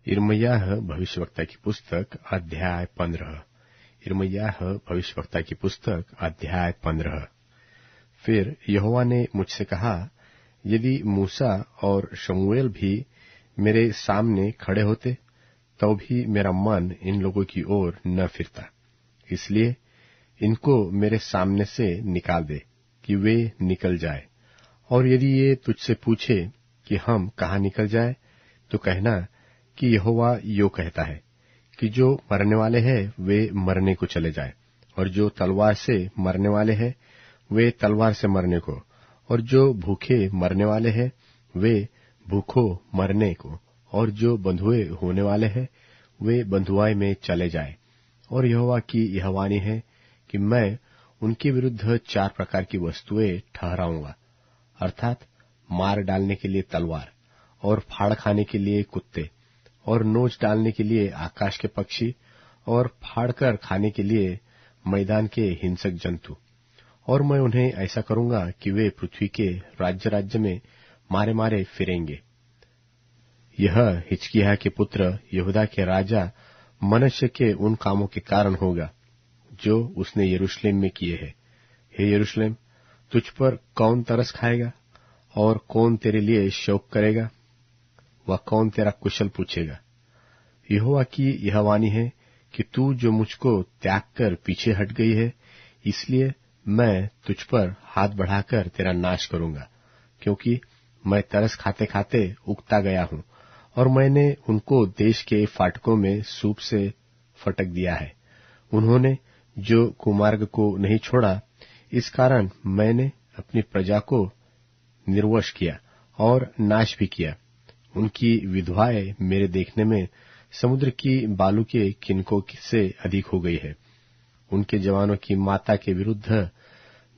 यिर्मयाह भविष्यवक्ता की पुस्तक अध्याय 15। यिर्मयाह भविष्यवक्ता की पुस्तक अध्याय 15। फिर यहोवा ने मुझसे कहा, यदि मूसा और शमूएल भी मेरे सामने खड़े होते तो भी मेरा मन इन लोगों की ओर न फिरता, इसलिए इनको मेरे सामने से निकाल दे कि वे निकल जाए। और यदि ये तुझसे पूछे कि हम कहाँ निकल जाए, तो कहना कि यहोवा यो कहता है कि जो मरने वाले हैं वे मरने को चले जाए, और जो तलवार से मरने वाले हैं वे तलवार से मरने को, और जो भूखे मरने वाले हैं वे भूखों मरने को, और जो बंधुए होने वाले हैं वे बंधुआई में चले जाए। और यहोवा की यह वाणी है कि मैं उनके विरुद्ध 4 प्रकार की वस्तुएं ठहराऊंगा, अर्थात मार डालने के लिए तलवार, और फाड़ खाने के लिए कुत्ते, और नोच डालने के लिए आकाश के पक्षी, और फाड़कर खाने के लिए मैदान के हिंसक जंतु। और मैं उन्हें ऐसा करूंगा कि वे पृथ्वी के राज्य राज्य में मारे मारे फिरेंगे। यह हिजकिय्याह के पुत्र यहूदा के राजा मनश्शे के उन कामों के कारण होगा जो उसने यरूशलेम में किए हैं। हे यरूशलेम, तुझ पर कौन तरस खाएगा, और कौन तेरे लिए शोक करेगा, वह कौन तेरा कुशल पूछेगा। यहोवा की यह वाणी है कि तू जो मुझको त्याग कर पीछे हट गई है, इसलिए मैं तुझ पर हाथ बढ़ाकर तेरा नाश करूंगा, क्योंकि मैं तरस खाते खाते उगता गया हूं, और मैंने उनको देश के फाटकों में सूप से फटक दिया है। उन्होंने जो कुमार्ग को नहीं छोड़ा, इस कारण मैंने अपनी प्रजा को निर्वश किया और नाश भी किया। उनकी विधवाएं मेरे देखने में समुद्र की बालू के किनकों से अधिक हो गई है। उनके जवानों की माता के विरुद्ध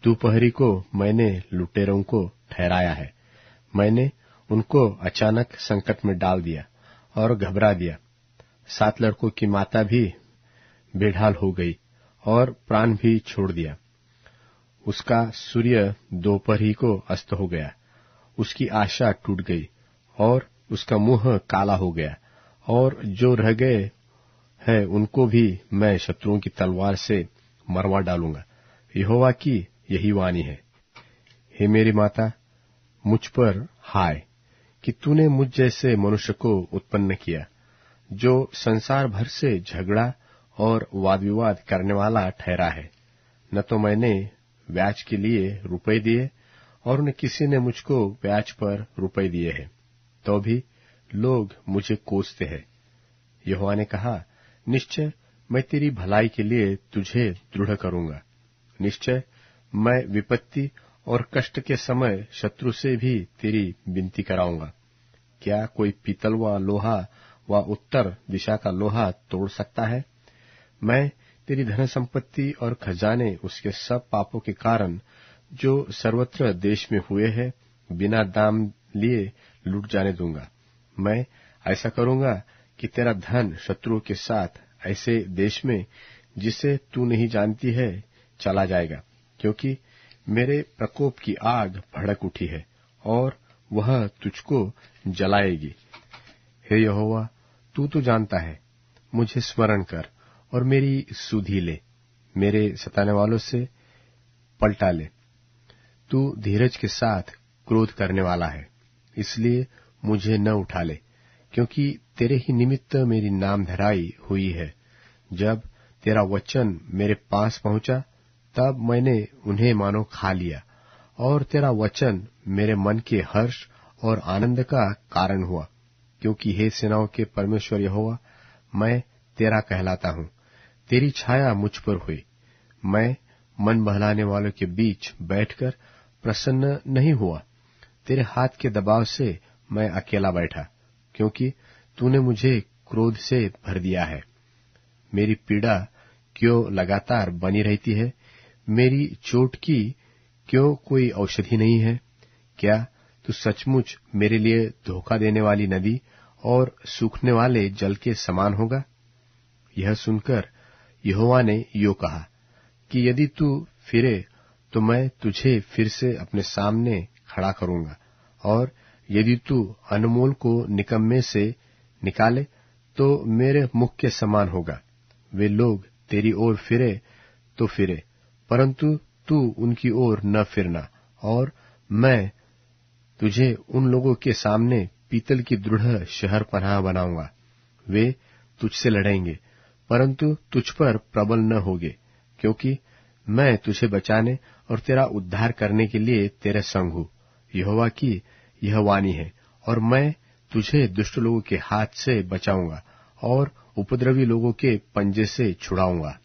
दोपहरी को मैंने लुटेरों को ठहराया है। मैंने उनको अचानक संकट में डाल दिया और घबरा दिया। 7 लड़कों की माता भी बेढाल हो गई और प्राण भी छोड़ दिया। उसका सूर्य दोपहरी को अस्त हो गया, उसकी आशा टूट गई और उसका मुंह काला हो गया, और जो रह गए हैं उनको भी मैं शत्रुओं की तलवार से मरवा डालूंगा। यहोवा की यही वाणी है। हे मेरी माता, मुझ पर हाय कि तूने मुझ जैसे मनुष्य को उत्पन्न किया, जो संसार भर से झगड़ा और वाद विवाद करने वाला ठहरा है। न तो मैंने ब्याज के लिए रुपए दिए, और न किसी ने मुझको ब्याज पर रुपए दिए हैं, तो भी लोग मुझे कोसते हैं। यहोवा ने कहा, निश्चय मैं तेरी भलाई के लिए तुझे दृढ़ करूंगा। निश्चय मैं विपत्ति और कष्ट के समय शत्रु से भी तेरी विनती कराऊंगा। क्या कोई पीतल व लोहा व उत्तर दिशा का लोहा तोड़ सकता है? मैं तेरी धन संपत्ति और खजाने उसके सब पापों के कारण जो सर्वत्र देश में हुए हैं बिना दाम लिए लूट जाने दूंगा। मैं ऐसा करूंगा कि तेरा धन शत्रुओं के साथ ऐसे देश में जिसे तू नहीं जानती है चला जाएगा, क्योंकि मेरे प्रकोप की आग भड़क उठी है और वह तुझको जलाएगी। हे यहोवा, तू तो जानता है। मुझे स्मरण कर और मेरी सुधि ले, मेरे सताने वालों से पलटा ले। तू धीरज के साथ क्रोध करने वाला है, इसलिए मुझे न उठा ले, क्योंकि तेरे ही निमित्त मेरी नामधराई हुई है। जब तेरा वचन मेरे पास पहुंचा, तब मैंने उन्हें मानो खा लिया, और तेरा वचन मेरे मन के हर्ष और आनंद का कारण हुआ। क्योंकि हे सेनाओं के परमेश्वर यहोवा, मैं तेरा कहलाता हूँ, तेरी छाया मुझ पर हुई। मैं मन बहलाने वालों के बीच बैठकर प्रसन्न नहीं हुआ। तेरे हाथ के दबाव से मैं अकेला बैठा, क्योंकि तूने मुझे क्रोध से भर दिया है। मेरी पीड़ा क्यों लगातार बनी रहती है? मेरी चोट की क्यों कोई औषधि नहीं है? क्या तू सचमुच मेरे लिए धोखा देने वाली नदी और सूखने वाले जल के समान होगा? यह सुनकर यहोवा ने यो कहा कि यदि तू फिरे तो मैं तुझे फिर से अपने सामने खड़ा करूंगा, और यदि तू अनमोल को निकम्मे से निकाले तो मेरे मुख के समान होगा। वे लोग तेरी ओर फिरे तो फिरे, परंतु तू उनकी ओर न फिरना, और मैं तुझे उन लोगों के सामने पीतल की दृढ़ शहर पनाह बनाऊंगा। वे तुझसे लड़ेंगे, परंतु तुझ पर प्रबल न होगे, क्योंकि मैं तुझे बचाने और तेरा उद्धार करने के लिए तेरे संग हूँ। यहोवा की यह वाणी है, और मैं तुझे दुष्ट लोगों के हाथ से बचाऊंगा और उपद्रवी लोगों के पंजे से छुड़ाऊंगा।